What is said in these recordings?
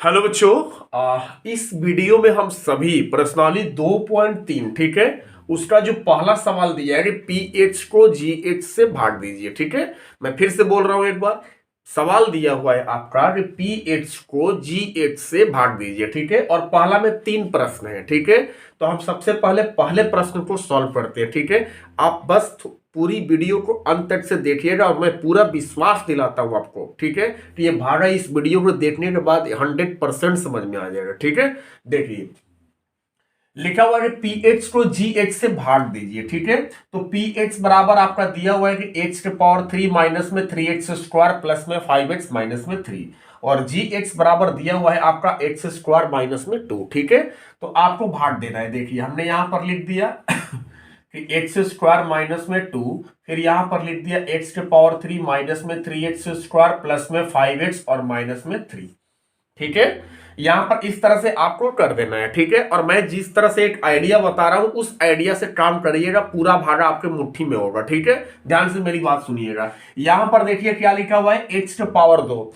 Hello बच्चों। इस video में हम सभी प्रश्नावली 2.3 ठीक है, उसका जो पहला सवाल दिया है कि पी एच को जी एच से भाग दीजिए। ठीक है, मैं फिर से बोल रहा हूं एक बार। सवाल दिया हुआ है आपका कि पी एच को जी एच से भाग दीजिए। ठीक है, और पहला में 3 प्रश्न है। ठीक है, तो हम सबसे पहले पहले प्रश्न को सॉल्व करते हैं। ठीक है, आप बस पूरी वीडियो को अंत तक से देखिएगा और मैं पूरा विश्वास दिलाता हूं आपको। ठीक है, तो ये भागा इस वीडियो को देखने के बाद 100% समझ में आ जाएगा। ठीक है, देखिए लिखा हुआ है पी एच को जी एच से भाग दीजिए। ठीक है, तो पी एच बराबर आपका दिया हुआ है कि एच के पावर 3 माइनस में 3x स्क्वायर प्लस में 5x माइनस में 3, और जी एच बराबर दिया हुआ है आपका एक्स स्क्वायर माइनस में 2। ठीक है, तो आपको भाग देना है। देखिए हमने यहां पर लिख दिया कि एक्स स्क्वायर माइनस में 2, फिर यहां पर लिख दिया एक्स के पावर 3 माइनस में 3x स्क्वायर प्लस में 5x और माइनस में 3। ठीक है, यहां पर इस तरह से आपको कर देना है। ठीक है, और मैं जिस तरह से एक आइडिया बता रहा हूं उस आइडिया से काम करिएगा, पूरा भागा आपके मुट्ठी में होगा। ठीक है, ध्यान से मेरी बात सुनिएगा। यहां पर देखिए क्या लिखा हुआ है, एक्स के पावर 2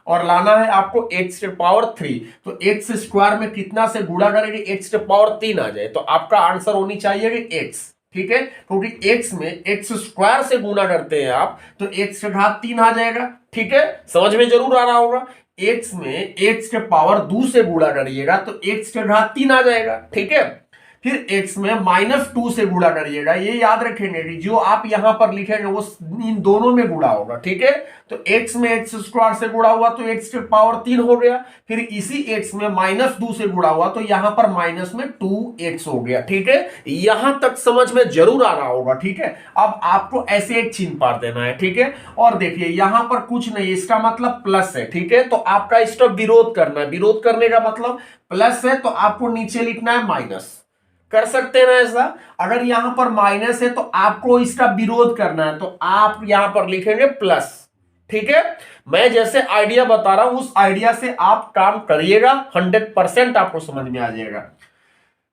और लाना है आपको एक्स के पावर 3, तो एक्स स्क्वायर में कितना से गुणा करेंगे, एक्स के पावर 3 आ जाए, तो आपका आंसर होनी चाहिए कि एक्स। ठीक है, क्योंकि एक्स में एक्स स्क्वायर से गुणा करते हैं आप, तो एक्स के घात 3 आ जाएगा। ठीक है, समझ में जरूर आ रहा होगा। एक्स में एक्स के पावर 2 से गुणा करिएगा तो एक्स के घात 3 आ जाएगा। ठीक है, फिर x में -2 से गुणा करिएगा। ये याद रखेंगे कि जो आप यहां पर लिखेंगे वो इन दोनों में गुणा होगा। ठीक है, तो x में एक्स स्क्वायर से गुणा हुआ तो x के पावर 3 हो गया, फिर इसी x में -2 से गुणा हुआ तो यहां पर माइनस में 2x हो गया। ठीक है, यहां तक समझ में जरूर आ रहा होगा। ठीक है, अब आपको ऐसे एक चिन्ह पार देना है। ठीक है, और देखिए यहां पर कुछ नहीं, इसका मतलब प्लस है। ठीक है, तो आपका इसका विरोध करना है। विरोध करने का मतलब प्लस है तो आपको नीचे लिखना है माइनस। कर सकते हैं ना ऐसा। अगर यहां पर माइनस है तो आपको इसका विरोध करना है, तो आप यहां पर लिखेंगे प्लस। ठीक है, मैं जैसे आइडिया बता रहा हूं उस आइडिया से आप काम करिएगा, 100% आपको समझ में आ जाएगा।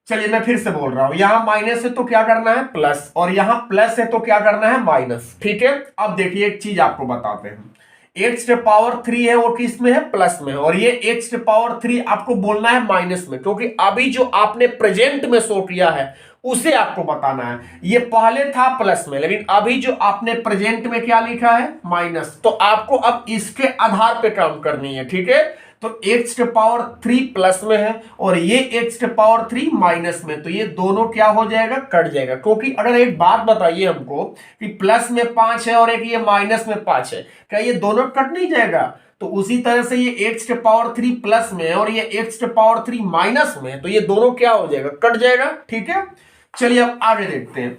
चलिए मैं फिर से बोल रहा हूं, यहां माइनस है तो क्या करना है प्लस, और यहां प्लस है तो क्या करना है माइनस। ठीक है, अब देखिए एक चीज आपको बताते हैं, एक्स के पावर 3 है वो किस में है, प्लस में, और ये एक्स के पावर 3 आपको बोलना है माइनस में, क्योंकि अभी जो आपने प्रेजेंट में शो किया है उसे आपको बताना है। ये पहले था प्लस में, लेकिन अभी जो आपने प्रेजेंट में क्या लिखा है माइनस, तो आपको अब इसके आधार पे काम करनी है। ठीक है, तो x के पावर 3 प्लस में है और ये x के पावर 3 माइनस में, तो ये दोनों क्या हो जाएगा, कट जाएगा। क्योंकि अगर एक बात बताइए हमको कि प्लस में 5 है और एक ये माइनस में 5 है, क्या ये दोनों कट नहीं जाएगा? तो उसी तरह से ये x के पावर 3 प्लस में है और ये x के पावर 3 माइनस में है, तो ये दोनों क्या हो जाएगा, कट जाएगा। ठीक है, चलिए अब आगे देखते हैं।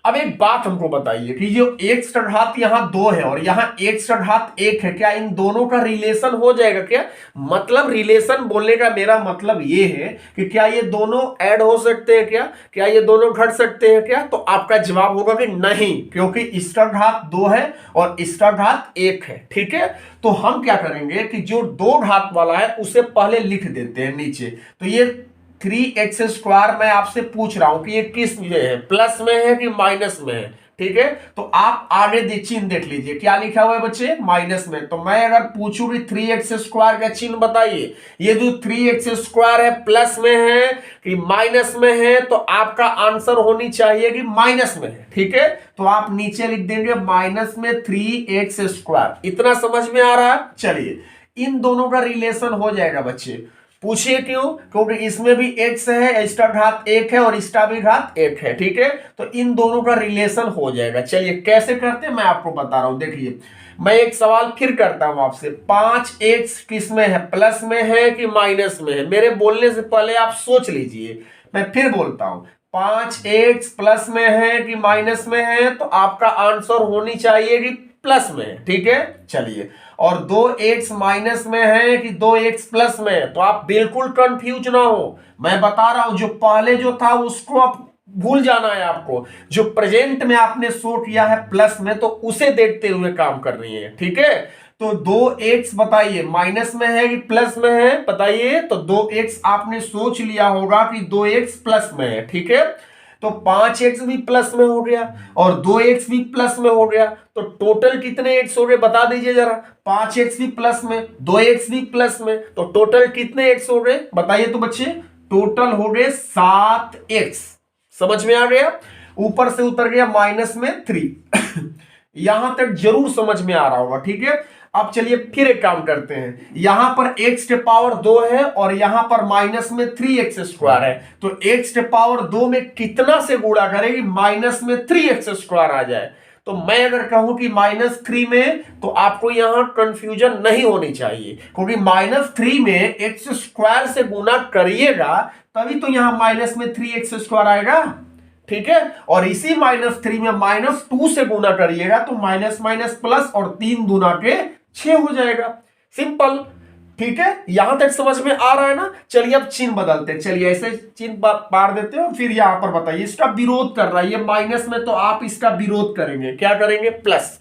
अब एक बात हमको बताइए कि जो एक्स का घात यहां 2 है और यहां एक्स का घात 1 है, क्या इन दोनों का रिलेशन हो जाएगा क्या? मतलब रिलेशन बोलने का मेरा मतलब ये है कि क्या ये दोनों ऐड हो सकते हैं, क्या ये दोनों घट सकते हैं क्या? तो आपका जवाब होगा कि नहीं, क्योंकि इसका घात 2 है और इसका घात 1 है। ठीक है, तो हम क्या करेंगे कि जो 2 घात वाला है उसे पहले लिख देते हैं नीचे। तो ये 3x स्क्वायर मैं आपसे पूछ रहा हूं कि ये किस में है, प्लस में है कि माइनस में है। ठीक है, तो आप आगे चिन्ह देख लीजिए, क्या लिखा हुआ है बच्चे, माइनस में। तो मैं अगर पूछूं कि 3x स्क्वायर का चिन्ह बताइए, ये जो 3x स्क्वायर है प्लस में है कि माइनस में है, तो आपका आंसर होनी चाहिए कि माइनस में है। ठीक है, तो आप नीचे लिख देंगे माइनस में 3x स्क्वायर। इतना समझ में आ रहा है? चलिए इन दोनों का रिलेशन हो जाएगा बच्चे। पूछिए क्यों? क्योंकि इसमें भी x है, इसका घात 1 है और इसका भी घात 1 है। ठीक है, तो इन दोनों का रिलेशन हो जाएगा। चलिए कैसे करते हैं मैं आपको बता रहा हूं। देखिए मैं एक सवाल फिर करता हूं आपसे, 5x किस में है, प्लस में है कि माइनस में है? मेरे बोलने से पहले आप सोच लीजिए, मैं फिर बोलता हूं, 5x प्लस में है कि माइनस में है? तो आपका आंसर होनी चाहिए कि प्लस में है। ठीक है, चलिए, और 2x माइनस में है कि 2x प्लस में है? तो आप बिल्कुल कंफ्यूज ना हो, मैं बता रहा हूं जो पहले जो था उसको आप भूल जाना है। आपको जो प्रेजेंट में आपने शो किया है प्लस में, तो उसे देखते हुए काम करनी है। ठीक है, तो 2x बताइए माइनस में है कि प्लस में है, बताइए। तो 2x आपने सोच लिया होगा कि 2x प्लस में है। ठीक है, तो 5x भी प्लस में हो गया और 2x भी प्लस में हो गया, तो टोटल कितने x हो गए बता दीजिए जरा। 5x भी प्लस में, 2x भी प्लस में, तो टोटल कितने x हो गए बताइए तो बच्चे। टोटल हो गए 7x। समझ में आ गया। ऊपर से उतर गया माइनस में 3 यहां तक जरूर समझ में आ रहा होगा, ठीक है। अब चलिए फिर एक काम करते हैं, यहां पर x के पावर 2 है और यहां पर माइनस में 3x स्क्वायर है, तो x के पावर 2 में कितना से गुणा करेगी माइनस में 3x स्क्वायर आ जाए। तो मैं अगर कहूं कि -3 में, तो आपको यहां कंफ्यूजन नहीं होनी चाहिए, क्योंकि -3 में x स्क्वायर से गुना करिएगा तभी तो यहां माइनस में 3x स्क्वायर आएगा, ठीक है। और इसी -3 में -2 से गुना करिएगा तो माइनस माइनस प्लस और 3 दूना के 6 हो जाएगा। सिंपल, ठीक है। यहां तक समझ में आ रहा है ना। चलिए अब चिन्ह बदलते हैं, चलिए ऐसे चिन्ह पार देते हैं, फिर यहां पर बताइए इसका विरोध कर रहा है, ये माइनस में तो आप इसका विरोध करेंगे, क्या करेंगे प्लस।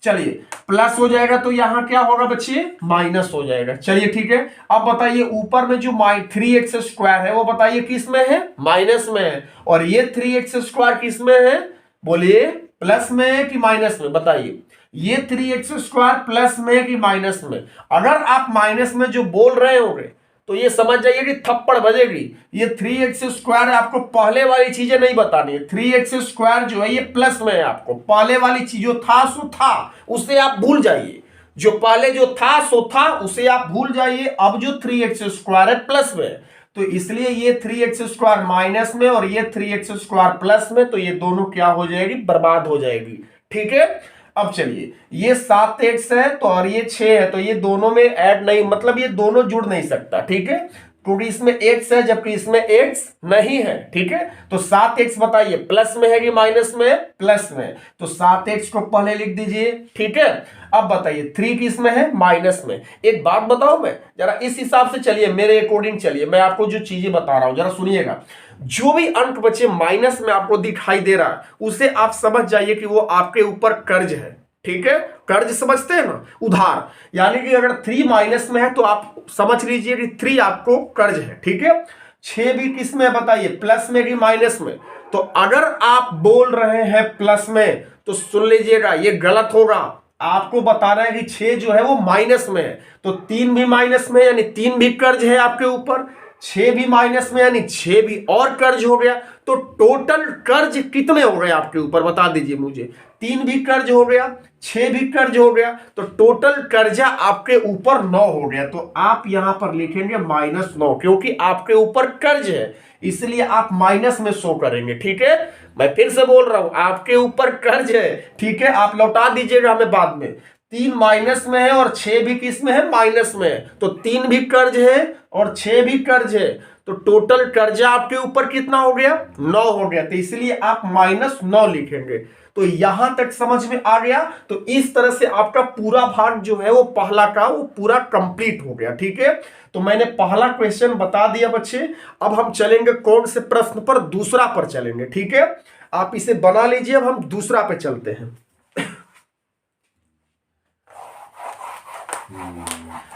चलिए प्लस हो जाएगा तो यहां क्या होगा बच्चे माइनस हो जाएगा। चलिए ठीक है। अब बताइए ऊपर में जो 3x स्क्वायर है वो बताइए किस में है, माइनस में है, और ये 3x स्क्वायर किस में है बोलिए, प्लस में है कि माइनस में बताइए। ये 3x स्क्वायर प्लस में कि माइनस में। अगर आप माइनस में जो बोल रहे होंगे तो ये समझ जाइए कि थप्पड़ बजेगी। ये 3x स्क्वायर है, आपको पहले वाली चीजें नहीं बतानी है। 3x स्क्वायर जो है ये प्लस में है, आपको पहले वाली चीज जो था सो था, उसे आप भूल जाइए। जो पहले जो था सो था उसे आप भूल जाइए। अब जो 3x स्क्वायर है प्लस में है, तो इसलिए ये 3x स्क्वायर माइनस में और ये 3x स्क्वायर प्लस में, तो ये दोनों क्या हो जाएगी, बर्बाद हो जाएगी, ठीक है। अब चलिए ये 7x है तो और ये 6 है, तो ये दोनों में ऐड नहीं, मतलब ये दोनों जुड़ नहीं सकता, ठीक है, क्योंकि इसमें x है जबकि इसमें x नहीं है, ठीक है। तो 7x बताइए प्लस में है कि माइनस में, प्लस में, तो 7x को पहले लिख दीजिए, ठीक है। अब बताइए 3 किस में है, माइनस में। एक बात बताओ, मैं जरा इस हिसाब से चलिए, मेरे अकॉर्डिंग चलिए, मैं आपको जो चीजें बता रहा हूं जरा सुनिएगा। जो भी अंक बच्चे माइनस में आपको दिखाई दे रहा है उसे आप समझ जाइए कि वो आपके ऊपर कर्ज है, ठीक है। कर्ज समझते हैं ना, उधार, यानी कि अगर 3 माइनस में है तो आप समझ लीजिए कि 3 आपको कर्ज है, ठीक है। 6 भी किस में बताइए, प्लस में कि माइनस में। तो अगर आप बोल रहे हैं प्लस में तो सुन लीजिएगा ये गलत होगा। आपको बता रहे हैं कि 6 जो है वो माइनस में है, तो 3 भी माइनस में, यानी 3 भी कर्ज है आपके ऊपर। 6 भी माइनस में यानी 6 भी और कर्ज हो गया। तो टोटल कर्ज कितने हो गए आपके ऊपर बता दीजिए मुझे। 3 भी कर्ज हो गया, 6 भी कर्ज हो गया, तो टोटल कर्जा आपके ऊपर 9 हो गया। तो आप यहां पर लिखेंगे -9, क्योंकि आपके ऊपर कर्ज है इसलिए आप माइनस में शो करेंगे, ठीक है। मैं फिर से बोल रहा हूं, आपके ऊपर कर्ज है, ठीक है, आप लौटा दीजिएगा हमें बाद में। 3 माइनस में है और 6 भी किस में है, माइनस में है, तो 3 भी कर्ज है और 6 भी कर्ज है, तो टोटल कर्जा आपके ऊपर कितना हो गया, 9 हो गया। तो इसलिए आप -9 लिखेंगे। तो यहां तक समझ में आ गया। तो इस तरह से आपका पूरा भाग जो है वो पहला का वो पूरा कंप्लीट हो गया, ठीक है। तो मैंने पहला क्वेश्चन बता दिया बच्चे। अब हम चलेंगे कौन से प्रश्न पर, दूसरा पर चलेंगे, ठीक है। आप इसे बना लीजिए, अब हम दूसरा पे चलते हैं।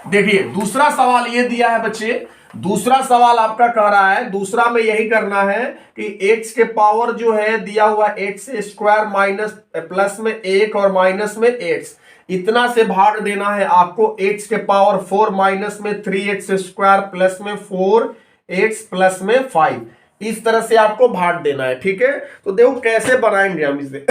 देखिए दूसरा सवाल ये दिया है बच्चे, दूसरा सवाल आपका कह रहा है, दूसरा में यही करना है कि x के पावर जो है दिया हुआ x स्क्वायर माइनस प्लस में 1 और माइनस में x, इतना से भाग देना है आपको x के पावर 4 माइनस में 3x स्क्वायर प्लस में 4x प्लस में 5, इस तरह से आपको भाग देना है, ठीक है। तो देखो कैसे बनाएंगे हम इसे।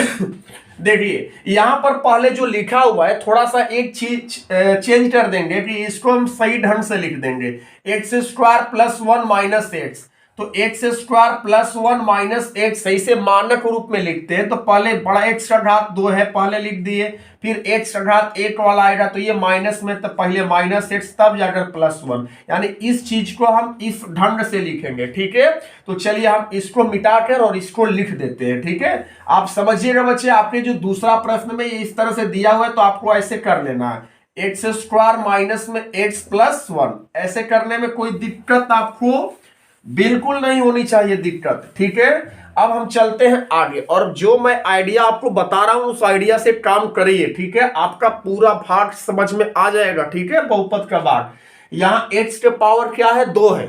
देखिए यहां पर पहले जो लिखा हुआ है थोड़ा सा एक चीज चेंज कर देंगे कि इसको हम सही ढंग से लिख देंगे, X square plus 1 minus X. तो X square plus 1 minus X सही से मानक रूप में लिखते हैं, तो पहले बड़ा एक्स का घात 2 है पहले लिख दिए, फिर एक्स का घात 1 वाला आएगा तो ये माइनस में, तो पहले माइनस एक्स तब जाकर प्लस 1, यानी इस चीज को हम इस ढंग से लिखेंगे, ठीक है। तो चलिए हम इसको मिटाकर और इसको लिख देते हैं, ठीक है। आप समझिएगा बच्चे, आपके जो दूसरा प्रश्न में इस तरह से दिया हुआ है तो आपको ऐसे कर लेना है, एक्स स्क्वायर माइनस में एक्स प्लस 1, ऐसे करने में कोई दिक्कत आपको बिल्कुल नहीं होनी चाहिए दिक्कत, ठीक है। अब हम चलते हैं आगे, और जो मैं आइडिया आपको बता रहा हूं उस आइडिया से काम करिए, ठीक है। आपका पूरा भाग समझ में आ जाएगा, ठीक है। बहुपद का भाग, यहां x के पावर क्या है, 2 है,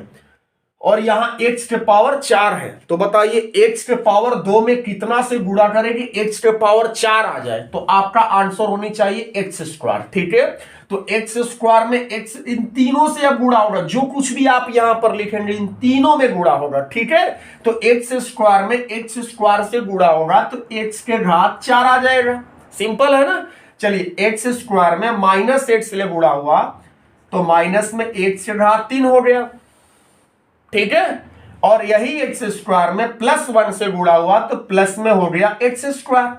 और यहां x के पावर 4 है, तो बताइए x के पावर 2 में कितना से गुणा करेंगे x के पावर 4 आ जाए, तो आपका आंसर होनी चाहिए एक्स स्क्वायर। ठीक है, तो एक्स स्क्वायर में x इन तीनों से अब गुणा होगा, जो कुछ भी आप यहां पर लिखेंगे इन तीनों में गुणा होगा। ठीक है, तो एक्स स्क्वायर में एक्स स्क्वायर से गुणा होगा तो x के घात 4 आ जाएगा। सिंपल है ना। चलिए एक्स स्क्वायर में माइनस एक्स से गुणा हुआ तो माइनस में एक्स के घात 3 हो गया। ठीक है, और यही एक्स स्क्वायर में प्लस 1 से गुणा हुआ तो प्लस में हो गया एक्स स्क्वायर।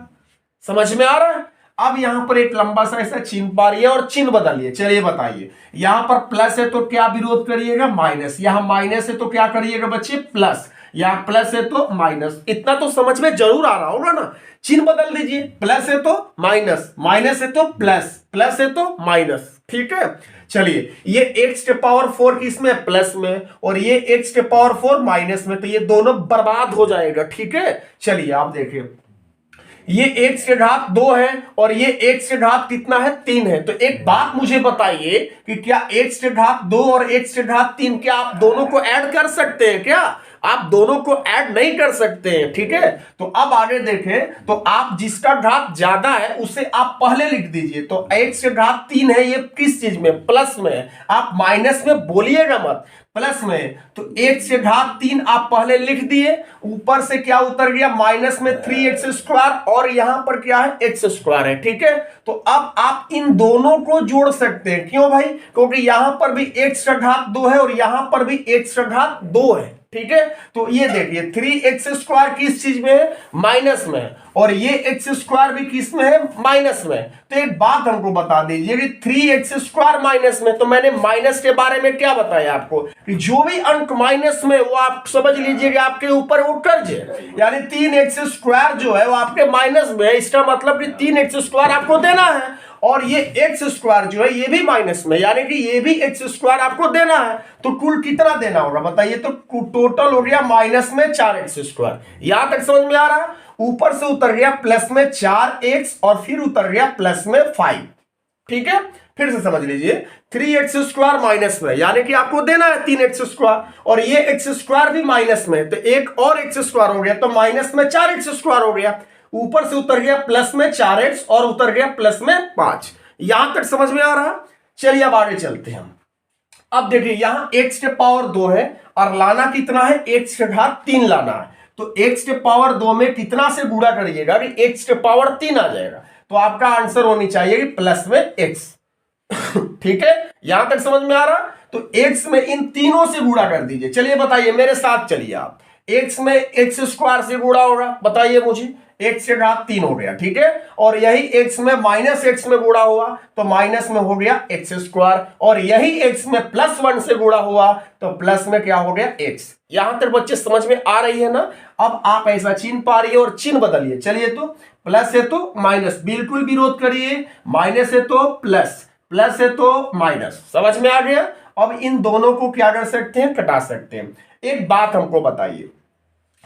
समझ में आ रहा है। अब यहां पर एक लंबा सा ऐसा चिन्ह पारिए और चिन्ह बदलिए। चलिए बताइए, यहां पर प्लस है तो क्या विरोध करिएगा, माइनस। यहां माइनस है तो क्या करिएगा बच्चे, प्लस। यहां प्लस है तो माइनस। इतना तो समझ में जरूर आ रहा होगा ना। चिन्ह बदल दीजिए, प्लस है तो माइनस, माइनस है तो प्लस, प्लस है तो माइनस। ठीक है, चलिए ये x के पावर 4 किस में, प्लस में, और ये x के पावर 4 माइनस में, तो ये दोनों बर्बाद हो जाएगा। ठीक है, चलिए आप देखिए ये x के घात 2 है और ये x के घात कितना है, 3 है। तो एक बात मुझे बताइए कि क्या x के घात 2 और x के घात 3 क्या आप दोनों को ऐड कर सकते हैं क्या? आप दोनों को ऐड नहीं कर सकते हैं। ठीक है, तो अब आगे देखें तो आप जिसका घात ज्यादा है उसे आप पहले लिख दीजिए। तो x के घात 3 है, ये किस चीज में, प्लस में है। आप माइनस में बोलिएगा मत, प्लस में। तो x के घात 3 आप पहले लिख दिए, ऊपर से क्या उतर गया, माइनस में 3x स्क्वायर, और यहां पर क्या है, x स्क्वायर है। ठीक है, तो अब आप इन दोनों को जोड़ सकते हैं। क्यों भाई, क्योंकि यहां पर भी x का घात 2 है और यहां पर भी x का घात 2 है। ठीक है, तो ये देखिए 3x स्क्वायर किस चीज में है, माइनस में, और ये x स्क्वायर भी किस में है, माइनस में। तो एक बात हमको बता दीजिए कि 3x स्क्वायर माइनस में, तो मैंने माइनस के बारे में क्या बताया आपको कि जो भी अंक माइनस में वो आप समझ लीजिए कि आपके ऊपर वो कर्ज है, यानी 3x स्क्वायर जो है वो आपके माइनस में है। इसका मतलब कि 3x स्क्वायर आपको देना है, और ये एक्स स्क्वायर जो है ये भी माइनस में, यानी कि ये भी एक्स स्क्वायर आपको देना है। तो कुल कितना देना होगा बताइए, तो टोटल हो गया माइनस में 4x स्क्वायर। यहां तक समझ में आ रहा है। ऊपर से उतर गया प्लस में 4x और फिर उतर गया प्लस में 5। ठीक है, फिर से समझ लीजिए 3x स्क्वायर माइनस में, यानी कि आपको देना है 3x स्क्वायर, और ये एक्स स्क्वायर भी माइनस में, तो एक और एक्स स्क्वायर हो गया, तो माइनस में 4x स्क्वायर हो गया। ऊपर से उतर गया प्लस में 4x और उतर गया प्लस में 5। यहां तक समझ में आ रहा। चलिए अब आगे चलते हैं हम। अब देखिए यहां x के पावर 2 है और लाना कितना है, x के घात 3 लाना है। तो x के पावर 2 में कितना से गुणा करिएगा कि x के पावर 3 आ जाएगा। तो आपका आंसर होनी चाहिए कि प्लस में x। ठीक है, यहां तक समझ में आ रहा। तो x में इन तीनों से गुणा कर दीजिए। चलिए बताइए मेरे साथ, चलिए आप x में x स्क्वायर से गुणा होगा, बताइए मुझे, x के घात 3 हो गया। ठीक है, और यही x में माइनस x में गुणा हुआ तो माइनस में हो गया x स्क्वायर, और यही x में प्लस 1 से गुणा हुआ तो प्लस में क्या हो गया, x। यहां तक बच्चे समझ में आ रही है ना। अब आप ऐसा चिन्ह पा रही है और चिन्ह बदलिए। चलिए, तो प्लस है तो माइनस, बिल्कुल विरोध करिए, माइनस है तो प्लस, प्लस है तो माइनस। समझ में आ गया। अब इन दोनों को क्या कर सकते हैं, कटा सकते हैं। एक बात हमको बताइए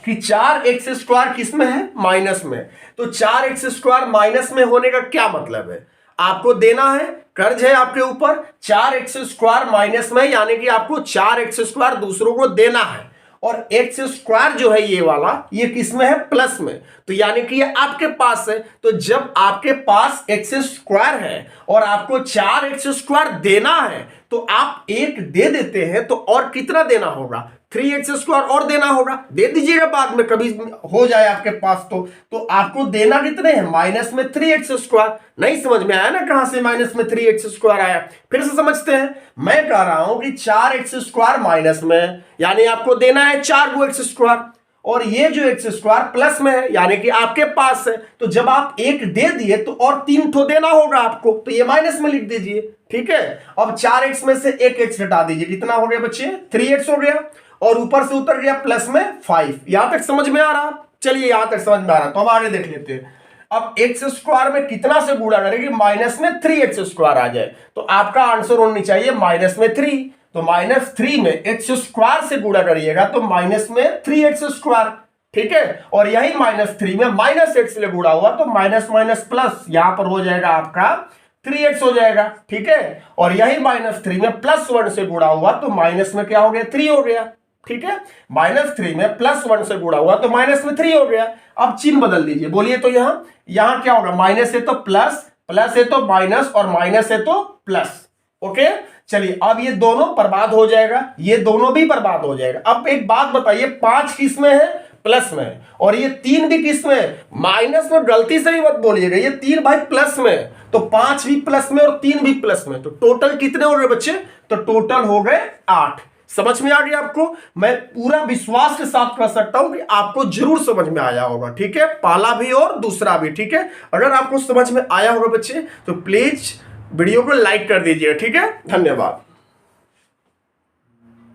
कि 4x स्क्वायर किस में है, माइनस में। तो 4x स्क्वायर माइनस में होने का क्या मतलब है, आपको देना है, कर्ज है आपके ऊपर। 4x स्क्वायर माइनस में, यानी कि आपको 4x स्क्वायर दूसरों को देना है, और x स्क्वायर जो है ये वाला, ये किस में है, प्लस में। तो यानी कि ये आपके पास है। तो जब आपके पास x स्क्वायर है और आपको 4x स्क्वायर देना है, तो आप एक दे देते हैं, तो और कितना देना होगा, 3x स्क्वायर और देना होगा। दे दीजिएगा बाद में कभी हो जाए आपके पास। तो आपको देना कितने हैं, माइनस में 3x स्क्वायर। नहीं समझ में आया ना कहां से माइनस में 3x स्क्वायर आया, फिर से समझते हैं। मैं कह रहा हूं कि 4x स्क्वायर माइनस में, यानी आपको देना है 4 को x स्क्वायर, और ये जो x स्क्वायर प्लस में है, यानी कि आपके पास है। तो जब आप एक दे दिए तो और 3 ठो देना होगा आपको, तो ये माइनस में लिख दीजिए। ठीक है, अब 4x में से एक x घटा दीजिए, कितना हो गया बच्चे, 3x हो गया, और ऊपर से उतर गया प्लस में 5। यहां तक समझ में आ रहा। चलिए यहां तक समझ में आ रहा, तो हम आगे देख लेते हैं। अब x स्क्वायर में कितना से गुणा करेंगे, माइनस में 3x स्क्वायर आ जाए, तो आपका आंसर होनी चाहिए माइनस में 3। तो माइनस 3 में x स्क्वायर से गुणा करिएगा तो माइनस में 3x स्क्वायर। ठीक है, और यही माइनस 3 में माइनस x से गुणा हुआ तो माइनस माइनस प्लस, यहां पर हो जाएगा आपका 3x हो जाएगा। ठीक है, और यही माइनस 3 में प्लस 1 से गुणा हुआ तो माइनस में क्या हो गया, 3 हो गया। ठीक है, -3 में +1 से गुणा हुआ तो माइनस में 3 हो गया। अब चिन्ह बदल दीजिए, बोलिए तो यहां क्या होगा, माइनस है तो प्लस, प्लस है तो माइनस और माइनस है तो प्लस। ओके, चलिए अब ये दोनों बर्बाद हो जाएगा, ये दोनों भी बर्बाद हो जाएगा। अब एक बात बताइए, 5 किस में है, प्लस में है, और ये 3 भी किस में है, माइनस में। गलती से ही मत बोलिएगा, ये 3 भाई प्लस में है, तो 5 भी प्लस में और 3 भी प्लस में, तो टोटल कितने हो गए बच्चे, तो टोटल हो गए 8। समझ में आ गया आपको? मैं पूरा विश्वास के साथ कह सकता हूं कि आपको जरूर समझ में आया होगा, ठीक है, पहला भी और दूसरा भी, ठीक है। अगर आपको समझ में आया होगा बच्चे तो प्लीज वीडियो को लाइक कर दीजिए, ठीक है। धन्यवाद।